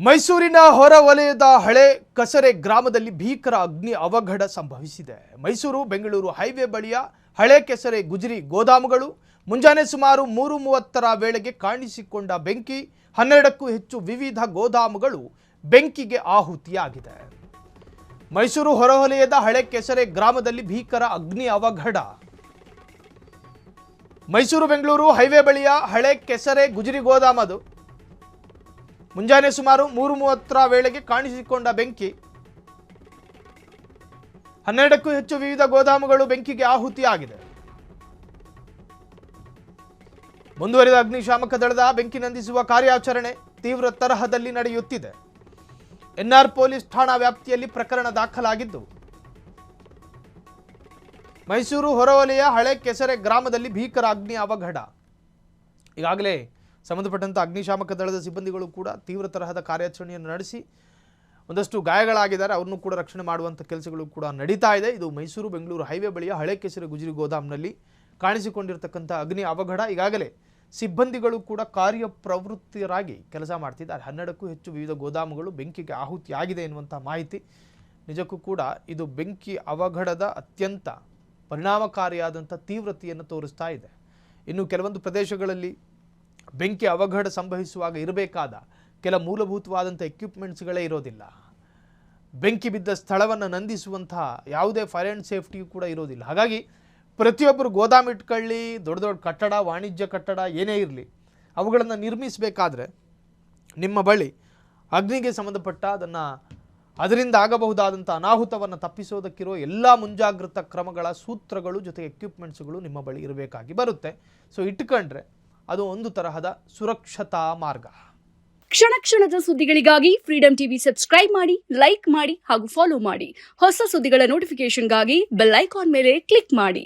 ಮೈಸೂರಿನ ಹೊರವಲಯದ ಹಳೆ ಕಸರೆ ಗ್ರಾಮದಲ್ಲಿ ಭೀಕರ ಅಗ್ನಿ ಅವಘಡ ಸಂಭವಿಸಿದೆ. ಮೈಸೂರು ಬೆಂಗಳೂರು ಹೈವೇ ಬಳಿಯ ಹಳೆ ಕೆಸರೆ ಗುಜರಿ ಗೋದಾಮುಗಳು ಮುಂಜಾನೆ ಸುಮಾರು 3:30ರ ವೇಳೆಗೆ ಕಾಣಿಸಿಕೊಂಡ ಬೆಂಕಿ 12ಕ್ಕೂ ಹೆಚ್ಚು ವಿವಿಧ ಗೋದಾಮುಗಳು ಬೆಂಕಿಗೆ ಆಹುತಿಯಾಗಿದೆ. ಮೈಸೂರು ಹೊರವಲಯದ ಹಳೆ ಕೆಸರೆ ಗ್ರಾಮದಲ್ಲಿ ಭೀಕರ ಅಗ್ನಿ ಅವಘಡ. ಮೈಸೂರು ಬೆಂಗಳೂರು ಹೈವೇ ಬಳಿಯ ಹಳೆ ಕೆಸರೆ ಗುಜರಿ ಗೋದಾಮದು ಮುಂಜಾನೆ ಸುಮಾರು 3:30ರ ವೇಳೆಗೆ ಕಾಣಿಸಿಕೊಂಡ ಬೆಂಕಿ 12ಕ್ಕೂ ಹೆಚ್ಚು ವಿವಿಧ ಗೋದಾಮುಗಳು ಬೆಂಕಿಗೆ ಆಹುತಿಯಾಗಿದೆ. ಮುಂದುವರಿದ ಅಗ್ನಿಶಾಮಕ ದಳದ ಬೆಂಕಿ ನಂದಿಸುವ ಕಾರ್ಯಾಚರಣೆ ತೀವ್ರ ತರಹದಲ್ಲಿ ನಡೆಯುತ್ತಿದೆ. ಎನ್ಆರ್ ಪೊಲೀಸ್ ಠಾಣಾ ವ್ಯಾಪ್ತಿಯಲ್ಲಿ ಪ್ರಕರಣ ದಾಖಲಾಗಿದ್ದು, ಮೈಸೂರು ಹೊರವಲಯ ಹಳೆ ಕೆಸರೆ ಗ್ರಾಮದಲ್ಲಿ ಭೀಕರ ಅಗ್ನಿ ಅವಘಡ. ಈಗಾಗಲೇ ಸಂಬಂಧಪಟ್ಟಂಥ ಅಗ್ನಿಶಾಮಕ ದಳದ ಸಿಬ್ಬಂದಿಗಳು ಕೂಡ ತೀವ್ರ ತರಹದ ಕಾರ್ಯಾಚರಣೆಯನ್ನು ನಡೆಸಿ ಒಂದಷ್ಟು ಗಾಯಗಳಾಗಿದ್ದಾರೆ, ಅವ್ರನ್ನೂ ಕೂಡ ರಕ್ಷಣೆ ಮಾಡುವಂಥ ಕೆಲಸಗಳು ಕೂಡ ನಡೀತಾ ಇದೆ. ಇದು ಮೈಸೂರು ಬೆಂಗಳೂರು ಹೈವೇ ಬಳಿಯ ಹಳೆ ಕೆಸರೆ ಗುಜರಿ ಗೋದಾಮ್ನಲ್ಲಿ ಕಾಣಿಸಿಕೊಂಡಿರತಕ್ಕಂಥ ಅಗ್ನಿ ಅವಘಡ. ಈಗಾಗಲೇ ಸಿಬ್ಬಂದಿಗಳು ಕೂಡ ಕಾರ್ಯಪ್ರವೃತ್ತರಾಗಿ ಕೆಲಸ ಮಾಡ್ತಿದ್ದಾರೆ. 12ಕ್ಕೂ ಹೆಚ್ಚು ವಿವಿಧ ಗೋದಾಮುಗಳು ಬೆಂಕಿಗೆ ಆಹುತಿಯಾಗಿದೆ ಎನ್ನುವಂಥ ಮಾಹಿತಿ. ನಿಜಕ್ಕೂ ಕೂಡ ಇದು ಬೆಂಕಿ ಅವಘಡದ ಅತ್ಯಂತ ಪರಿಣಾಮಕಾರಿಯಾದಂಥ ತೀವ್ರತೆಯನ್ನು ತೋರಿಸ್ತಾ ಇದೆ. ಇನ್ನು ಕೆಲವೊಂದು ಪ್ರದೇಶಗಳಲ್ಲಿ ಬೆಂಕಿ ಅವಘಡ ಸಂಭವಿಸುವಾಗ ಇರಬೇಕಾದ ಕೆಲ ಮೂಲಭೂತವಾದಂಥ ಎಕ್ವಿಪ್ಮೆಂಟ್ಸ್ಗಳೇ ಇರೋದಿಲ್ಲ. ಬೆಂಕಿ ಬಿದ್ದ ಸ್ಥಳವನ್ನು ನಂದಿಸುವಂತಹ ಯಾವುದೇ ಫೈರ್ ಆ್ಯಂಡ್ ಸೇಫ್ಟಿಯೂ ಕೂಡ ಇರೋದಿಲ್ಲ. ಹಾಗಾಗಿ ಪ್ರತಿಯೊಬ್ಬರು ಗೋದಾಮ್ ಇಟ್ಕೊಳ್ಳಿ, ದೊಡ್ಡ ದೊಡ್ಡ ಕಟ್ಟಡ, ವಾಣಿಜ್ಯ ಕಟ್ಟಡ ಏನೇ ಇರಲಿ, ಅವುಗಳನ್ನು ನಿರ್ಮಿಸಬೇಕಾದ್ರೆ ನಿಮ್ಮ ಬಳಿ ಅಗ್ನಿಗೆ ಸಂಬಂಧಪಟ್ಟ ಅದರಿಂದ ಆಗಬಹುದಾದಂಥ ಅನಾಹುತವನ್ನು ತಪ್ಪಿಸೋದಕ್ಕಿರೋ ಎಲ್ಲ ಮುಂಜಾಗ್ರತಾ ಕ್ರಮಗಳ ಸೂತ್ರಗಳು ಜೊತೆಗೆ ಎಕ್ವಿಪ್ಮೆಂಟ್ಸ್ಗಳು ನಿಮ್ಮ ಬಳಿ ಇರಬೇಕಾಗಿ ಬರುತ್ತೆ. ಸೊ ಇಟ್ಕೊಂಡ್ರೆ ಅದು ಒಂದು ತರಹದ ಸುರಕ್ಷತಾ ಮಾರ್ಗ. ಕ್ಷಣ ಕ್ಷಣದ ಸುದ್ದಿಗಳಿಗಾಗಿ ಫ್ರೀಡಂ ಟಿವಿ ಸಬ್ಸ್ಕ್ರೈಬ್ ಮಾಡಿ, ಲೈಕ್ ಮಾಡಿ ಹಾಗೂ ಫಾಲೋ ಮಾಡಿ. ಹೊಸ ಸುದ್ದಿಗಳ ನೋಟಿಫಿಕೇಶನ್ಗಾಗಿ ಬೆಲ್ ಐಕಾನ್ ಮೇಲೆ ಕ್ಲಿಕ್ ಮಾಡಿ.